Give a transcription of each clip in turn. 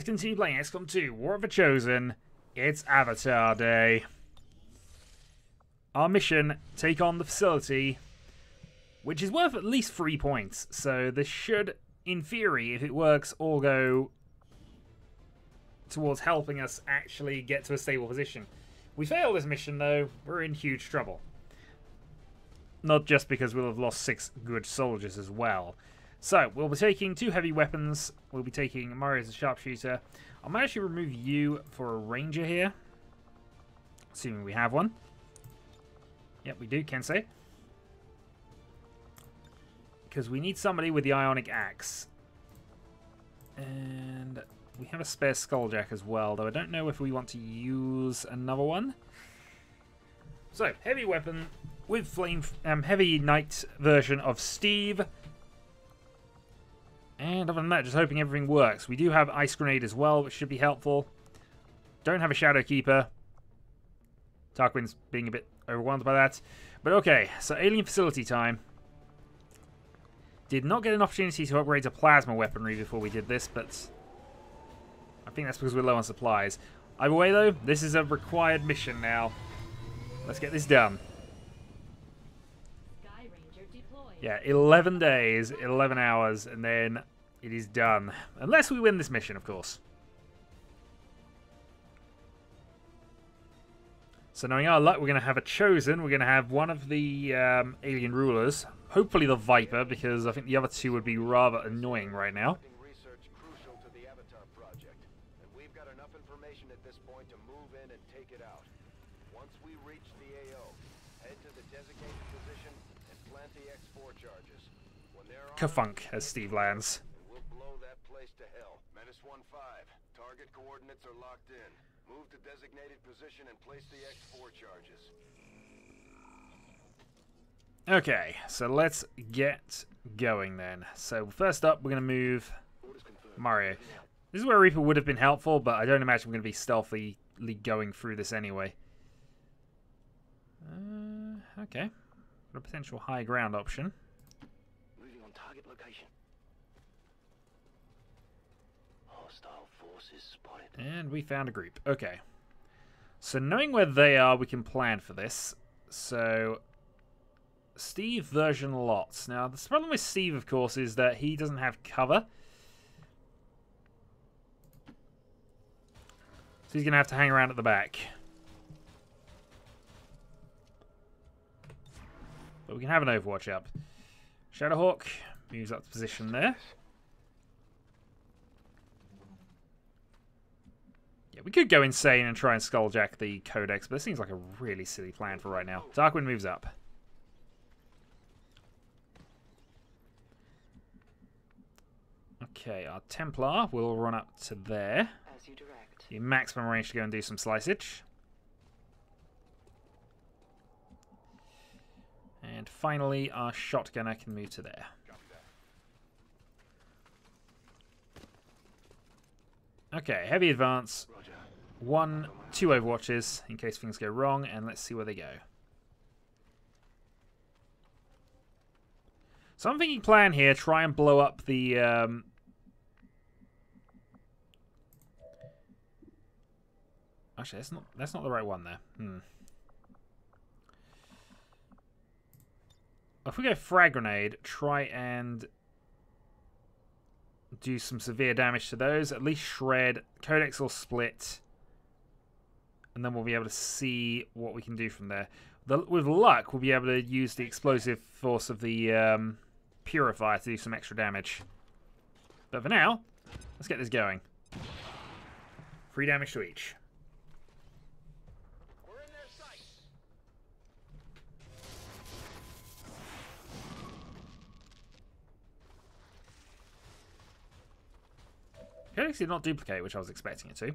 Let's continue playing XCOM2, War of the Chosen. It's Avatar Day. Our mission, take on the facility, which is worth at least 3 points. So this should, in theory, if it works, all go towards helping us actually get to a stable position. We fail this mission, though, we're in huge trouble. Not just because we'll have lost 6 good soldiers as well. So, we'll be taking 2 heavy weapons. We'll be taking Mario as a sharpshooter. I might actually remove you for a ranger here. Assuming we have one. Yep, we do, Kensei. Because we need somebody with the ionic axe. And we have a spare skulljack as well, though I don't know if we want to use another one. So, heavy weapon with flame, heavy knight version of Steve. And other than that, just hoping everything works. We do have Ice Grenade as well, which should be helpful. Don't have a Shadow Keeper. Tarquin's being a bit overwhelmed by that. But okay, so alien facility time. Did not get an opportunity to upgrade to plasma weaponry before we did this, but I think that's because we're low on supplies. Either way, though, this is a required mission now. Let's get this done. Yeah, 11 days, 11 hours, and then it is done. Unless we win this mission, of course. So knowing our luck, we're going to have a Chosen. We're going to have one of the alien rulers. Hopefully the Viper, because I think the other 2 would be rather annoying right now. Research crucial to the Avatar project, and we've got enough information at this point to move in and take it out. Once we reach the AO, head to the designated position and plant the X4 charges. When they're on, Kafunk, as Steve lands. we'll blow that place to hell. Menace 1-5. Target coordinates are locked in. Move to designated position and place the X4 charges. Okay, so let's get going then. So first up, we're going to move Mario. This is where Reaper would have been helpful, but I don't imagine we're going to be stealthily going through this anyway. Okay. Got a potential high ground option. Moving on target location. Hostile forces spotted. And we found a group. Okay. So knowing where they are, we can plan for this. So Steve version lots. Now, the problem with Steve, of course, is that he doesn't have cover. So he's going to have to hang around at the back. But we can have an Overwatch up. Shadowhawk moves up to position there. Yeah, we could go insane and try and skulljack the Codex, but it seems like a really silly plan for right now. Tarquin moves up. Okay, our Templar will run up to there. As you direct. The maximum range to go and do some sliceage. And finally, our shotgunner can move to there. Okay, heavy advance. 1, 2 Overwatches in case things go wrong, and let's see where they go. So I'm thinking plan here, try and blow up the actually, that's not the right one there. If we go frag grenade, try and do some severe damage to those. At least shred. Codex will split. And then we'll be able to see what we can do from there. With luck, we'll be able to use the explosive force of the Purifier to do some extra damage. But for now, let's get this going. 3 damage to each. We're in their sight. Codex did not duplicate, which I was expecting it to.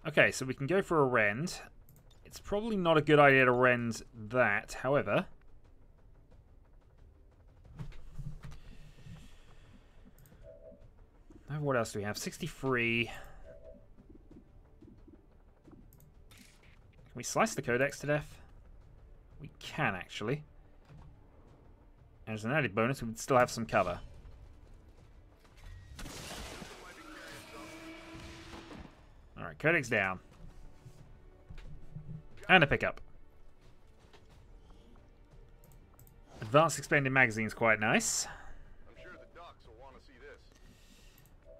Okay, so we can go for a rend. It's probably not a good idea to rend that, however. What else do we have? 63. Can we slice the Codex to death? We can, actually. And as an added bonus, we would still have some cover. Alright, Codex down. And a pickup. Advanced expanded magazine's quite nice. I'm sure the docs will want to see this.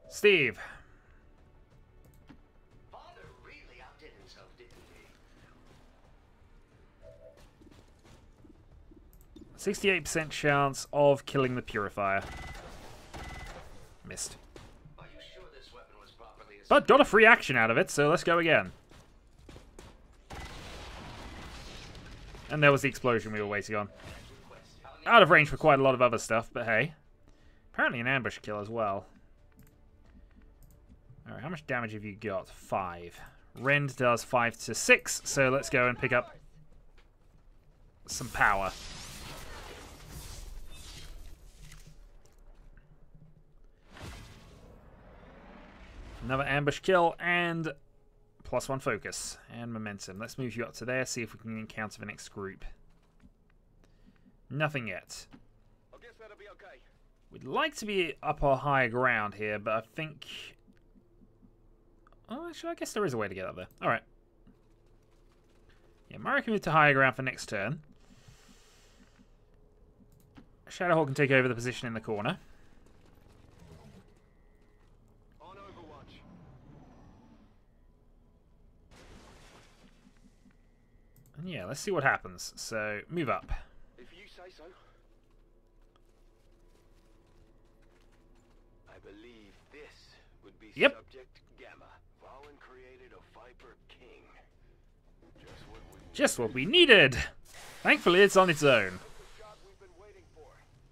Steve. Father really outdid himself, didn't he? 68% chance of killing the Purifier. Missed. Are you sure this weapon was properly But got a free action out of it, so let's go again. And there was the explosion we were waiting on. Out of range for quite a lot of other stuff, but hey. Apparently an ambush kill as well. Alright, how much damage have you got? 5. Rend does 5 to 6, so let's go and pick up some power. Another ambush kill and +1 focus and momentum. Let's move you up to there, see if we can encounter the next group. Nothing yet. I guess that'll be okay. We'd like to be up or higher ground here, but I think... Oh, actually, I guess there is a way to get up there. Alright. Yeah, Mario can move to higher ground for next turn. Shadowhawk can take over the position in the corner. On Overwatch. And yeah, let's see what happens. So, move up. If you say so. I believe this would be Yep. Subject Gamma. Valen created a Viper King. Just what we needed. Thankfully, it's on its own. The shot we've been waiting for.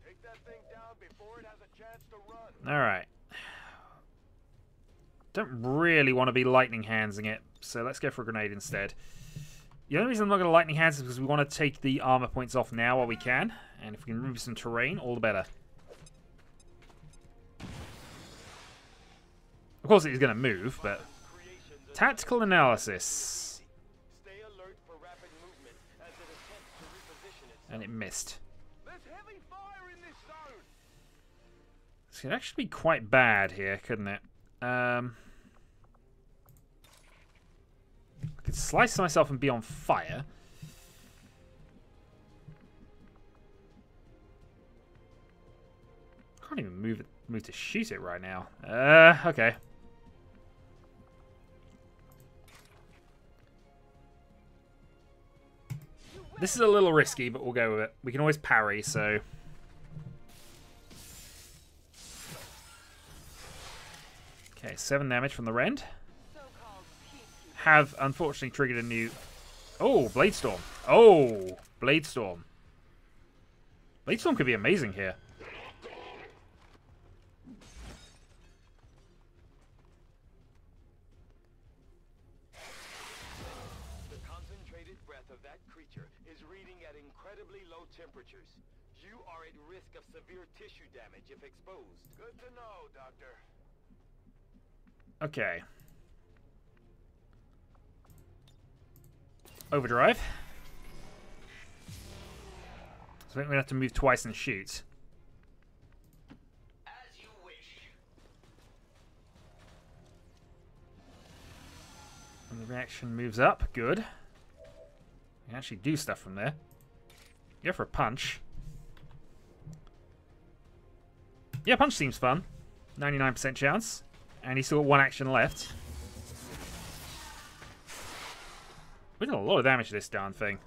Take that thing down before it has a chance to run. Alright. Don't really want to be lightning handsing it, so let's go for a grenade instead. The only reason I'm not going to lightning hands is because we want to take the armor points off now while we can. And if we can remove some terrain, all the better. Of course it is going to move, but... Tactical analysis. Stay alert for rapid movement as it attempts to reposition itself. And it missed. There's heavy fire in this zone. This could actually be quite bad here, couldn't it? I could slice myself and be on fire. I can't even move to shoot it right now. Okay. This is a little risky, but we'll go with it. We can always parry, so... Okay, 7 damage from the Rend. Have, unfortunately, triggered a new... Oh, Bladestorm. Oh, Bladestorm. Bladestorm could be amazing here. The concentrated breath of that creature is reading at incredibly low temperatures. You are at risk of severe tissue damage if exposed. Good to know, Doctor. Okay. Overdrive. So I think we have to move twice and shoot. As you wish. And the reaction moves up. Good. We can actually do stuff from there. Go for a punch. Yeah, punch seems fun. 99% chance. And he's still got 1 action left. We did a lot of damage to this darn thing.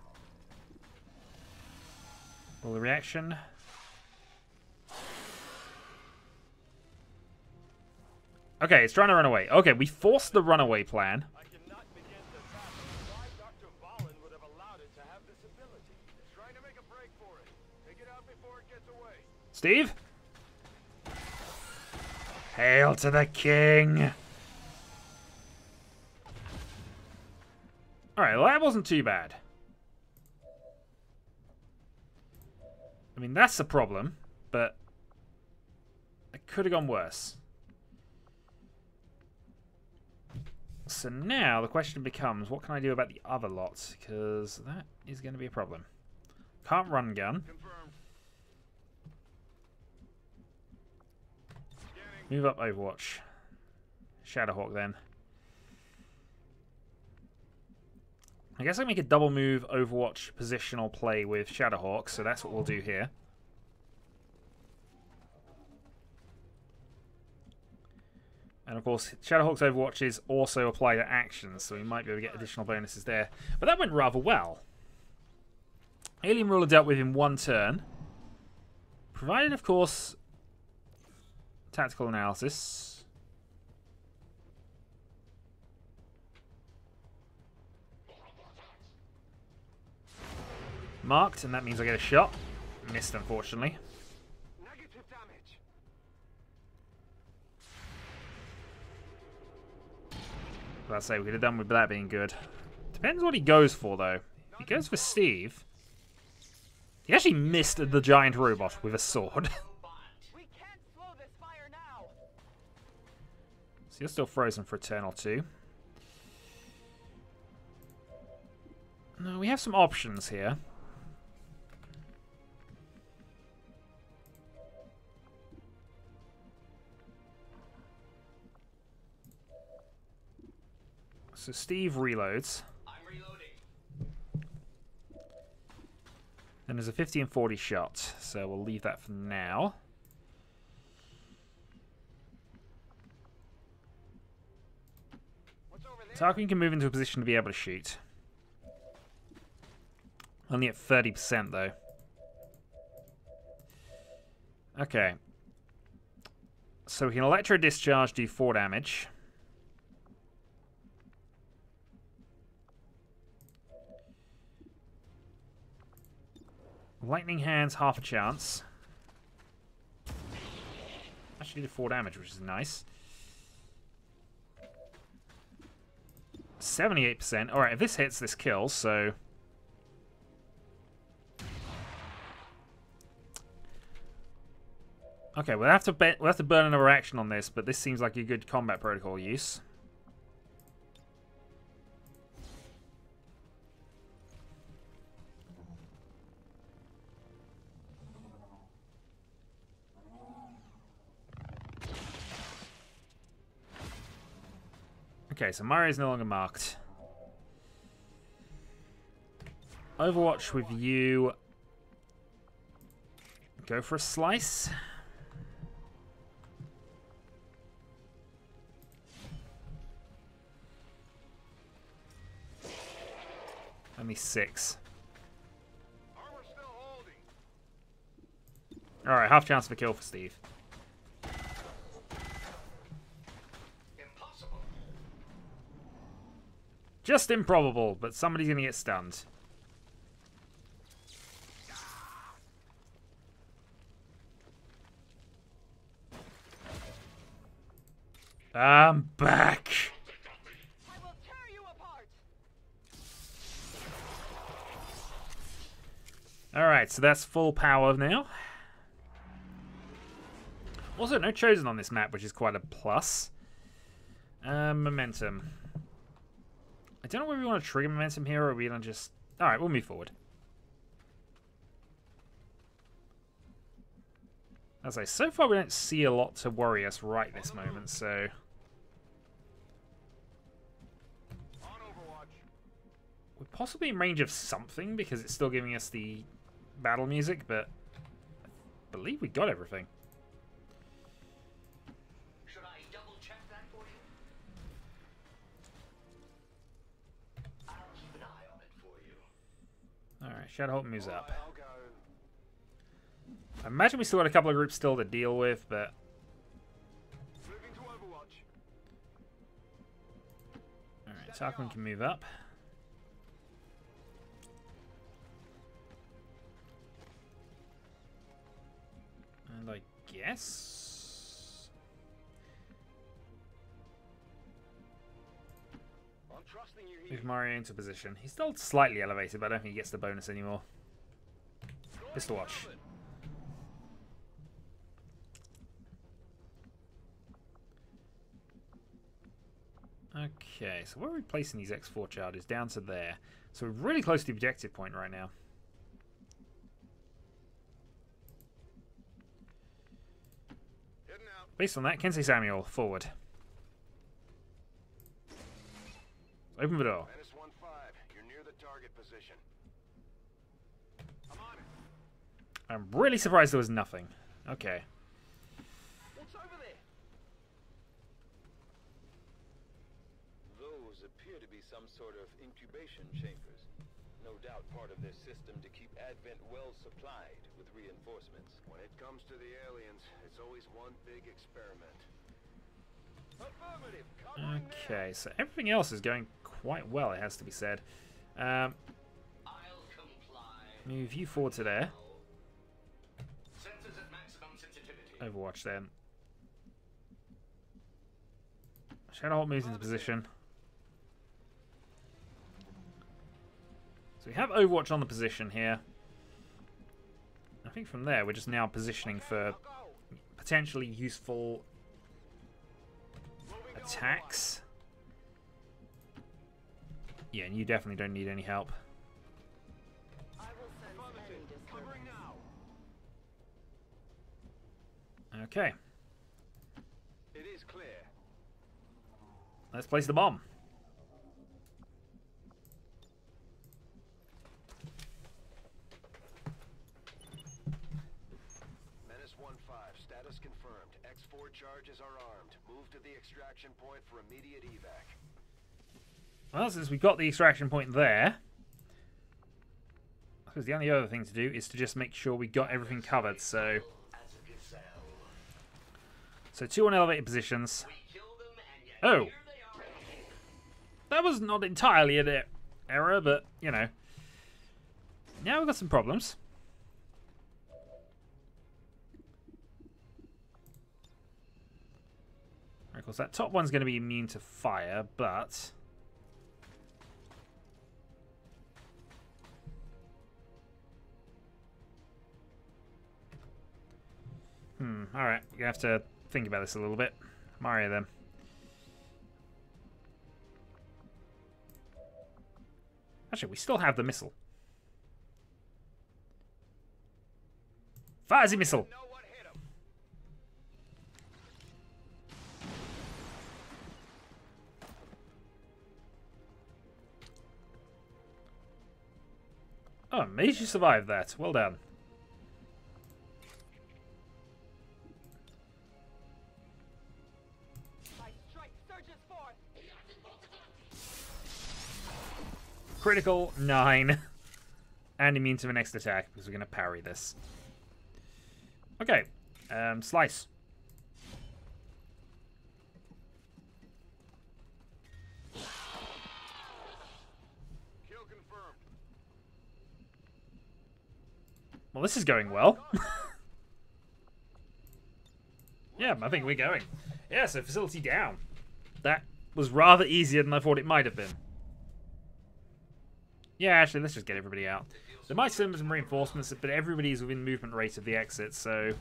Roll the reaction. Okay, it's trying to run away. Okay, we forced the runaway plan. I cannot begin to fathom why Dr. Valen would have allowed it to have this ability. It's trying to make a break for it. Take it out before it gets away. Steve? Hail to the king! Alright, well that wasn't too bad. I mean, that's a problem, but it could have gone worse. So now the question becomes, what can I do about the other lots? Because that is going to be a problem. Can't run gun. Confirmed. Move up Overwatch. Shadowhawk then. I guess I make a double move Overwatch positional play with Shadowhawk, so that's what we'll do here. And of course, Shadowhawk's Overwatches also apply to actions, so we might be able to get additional bonuses there. But that went rather well. Alien Ruler dealt with in one turn. Provided, of course, tactical analysis. Marked, and that means I get a shot. Missed, unfortunately. Negative damage. As I say, we could have done with that being good. Depends what he goes for, though. If he goes for Steve, he actually missed the giant robot with a sword. We can't slow this fire now. So you're still frozen for a turn or two. No, we have some options here. So Steve reloads. I'm reloading. Then there's a 50 and 40 shot, so we'll leave that for now. What's over there? Tarquin can move into a position to be able to shoot. Only at 30% though. Okay. So we can Electro Discharge, do 4 damage. Lightning Hands, half a chance. Actually did 4 damage, which is nice. 78%. Alright, if this hits, this kills, so... Okay, we'll have to burn another action on this, but this seems like a good combat protocol use. Okay, so Mario's no longer marked. Overwatch with you. Go for a slice. Only 6. Armor still holding. Alright, half chance of a kill for Steve. Impossible. Just improbable, but somebody's gonna get stunned. I'm back. I will tear you apart. Alright, so that's full power now. Also, no chosen on this map, which is quite a plus. Momentum. I don't know whether we want to trigger momentum here or we want to just... Alright, we'll move forward. As I say, so far we don't see a lot to worry us right this moment, so... On Overwatch. We're possibly in range of something because it's still giving us the battle music, but I believe we got everything. Should I double check that for you? I'll keep an eye on it for you. Alright, Shadowhawk moves up. I'll go. I imagine we still got a couple of groups still to deal with, but... Moving to Overwatch. Alright, Tarquin can move up. And I guess... I'm trusting you here. Move Mario into position. He's still slightly elevated, but I don't think he gets the bonus anymore. Pistol watch. Okay, so where are we placing these X4 charges? Down to there. So we're really close to the objective point right now. Heading out. Based on that, Kensei Samuel, forward. Open the door. -1-5. You're near the position. I'm on it. I'm really surprised there was nothing. Okay. What's over there? Those appear to be some sort of incubation chambers. No doubt part of their system to keep Advent well supplied with reinforcements. When it comes to the aliens, it's always one big experiment. Affirmative. Covering Okay, so everything else is going quite well, it has to be said. I'll comply. Move you forward to there. Sensors at maximum sensitivity. Overwatch then. Shadowhawk moves into position. So we have Overwatch on the position here. I think from there we're just now positioning for potentially useful attacks. Yeah, and you definitely don't need any help. I will sense any disturbance. Covering now. Okay, It is clear. let's place the bomb. Menace 1-5, status confirmed. X4 charges are armed. Move to the extraction point for immediate evac. Well, since we've got the extraction point there, because the only other thing to do is to just make sure we got everything covered. So 2 on elevated positions. Oh, that was not entirely an error, but you know, now we've got some problems. Of course, that top one's going to be immune to fire, but alright, we're going to have to think about this a little bit. Mario, then. Actually, we still have the missile. Fires the missile! Know what hit him. Oh, amazed you survived that. Well done. My strike surges forth. Critical 9. And immune to the next attack, because we're going to parry this. Okay. Slice. Kill confirmed. Well, this is going well. Yeah, I think we're going. Yeah, so facility down. That was rather easier than I thought it might have been. Yeah, actually, let's just get everybody out. There might still be some reinforcements, but everybody's within movement rate of the exit, so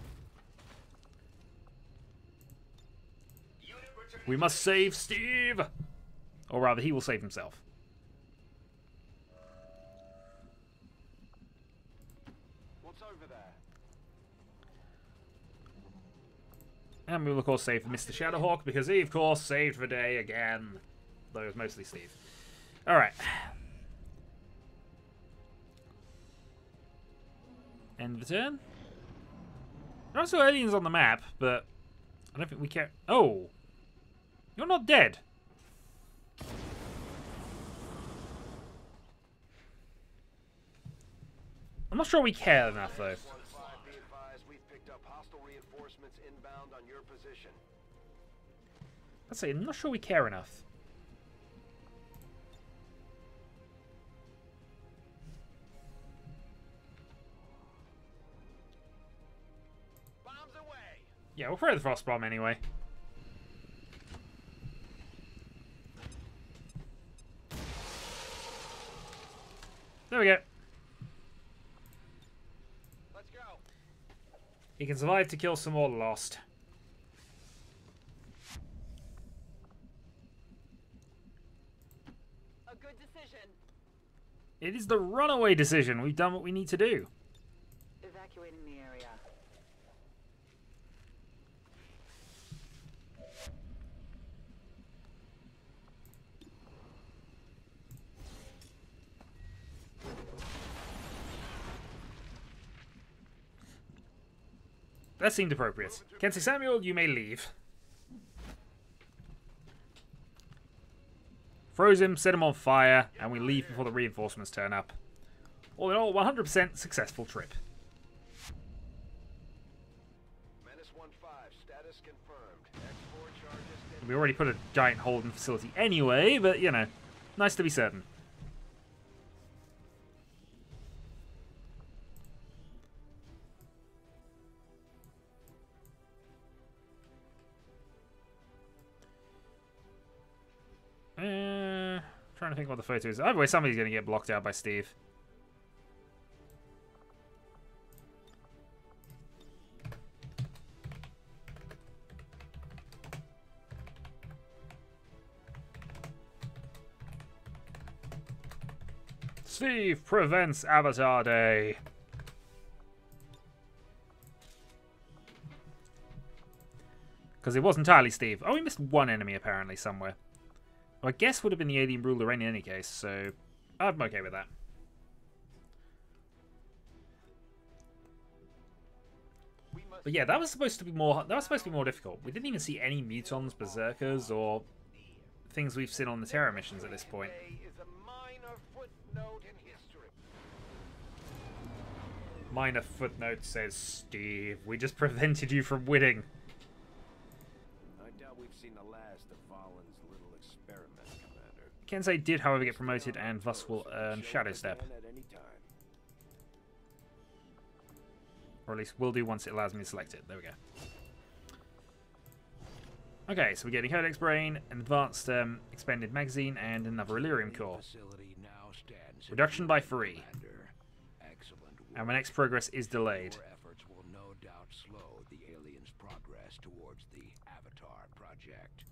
we must save Steve! Or rather, he will save himself. What's over there? And we will, of course, save Mr. Shadowhawk, because he, of course, saved the day again. Though it was mostly Steve. Alright. End of the turn. There are also aliens on the map, but I don't think we care. Oh! You're not dead! I'm not sure we care enough, though. 1-5, be advised, we've picked up hostile reinforcements inbound on your position. I'd say I'm not sure we care enough. Bombs away. Yeah, we'll throw the frost bomb anyway. There we go. Let's go. He can survive to kill some more lost. A good decision. It is the runaway decision. We've done what we need to do. Evacuating the area. that seemed appropriate. Kensei Samuel, you may leave. Froze him, set him on fire, and we leave before the reinforcements turn up. All in all, 100% successful trip. Menace 1-5, status confirmed. X4 charges. We already put a giant holding facility anyway, but, you know, nice to be certain. Trying to think what the photo is. Either way, somebody's going to get blocked out by Steve. Steve prevents Avatar Day. Because it was entirely Steve. Oh, we missed one enemy apparently somewhere. I guess would have been the alien ruler in any case, so I'm okay with that. But yeah, that was supposed to be more. That was supposed to be more difficult. We didn't even see any mutons, berserkers, or things we've seen on the Terra missions at this point. Is a minor footnote in history. Minor footnote says, Steve, we just prevented you from winning. I doubt we've seen the last of Valen's little experiment, Commander. Kensei did, however, get promoted and thus will earn Shadow Step. At any time. Or at least will do once it allows me to select it. There we go. Okay, so we're getting Codex Brain, an advanced expanded magazine, and another Illyrium core. Reduction by 3. And my next progress is delayed. Efforts will no doubt slow the aliens' progress towards the Avatar project.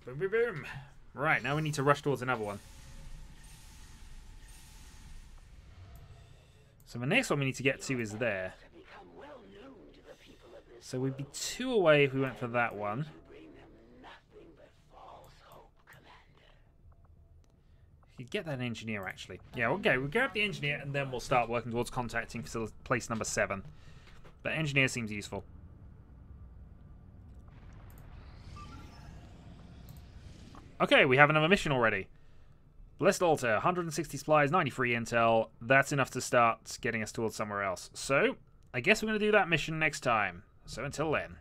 Boom, boom, boom. Right, now we need to rush towards another one. So the next one we need to get to is there. So we'd be 2 away if we went for that one. You could get that engineer, actually. Yeah, okay, we'll grab the engineer and then we'll start working towards contacting place number 7. But engineer seems useful. Okay, we have another mission already. Blessed Altar, 160 supplies, 93 intel. That's enough to start getting us towards somewhere else. So, I guess we're going to do that mission next time. So until then.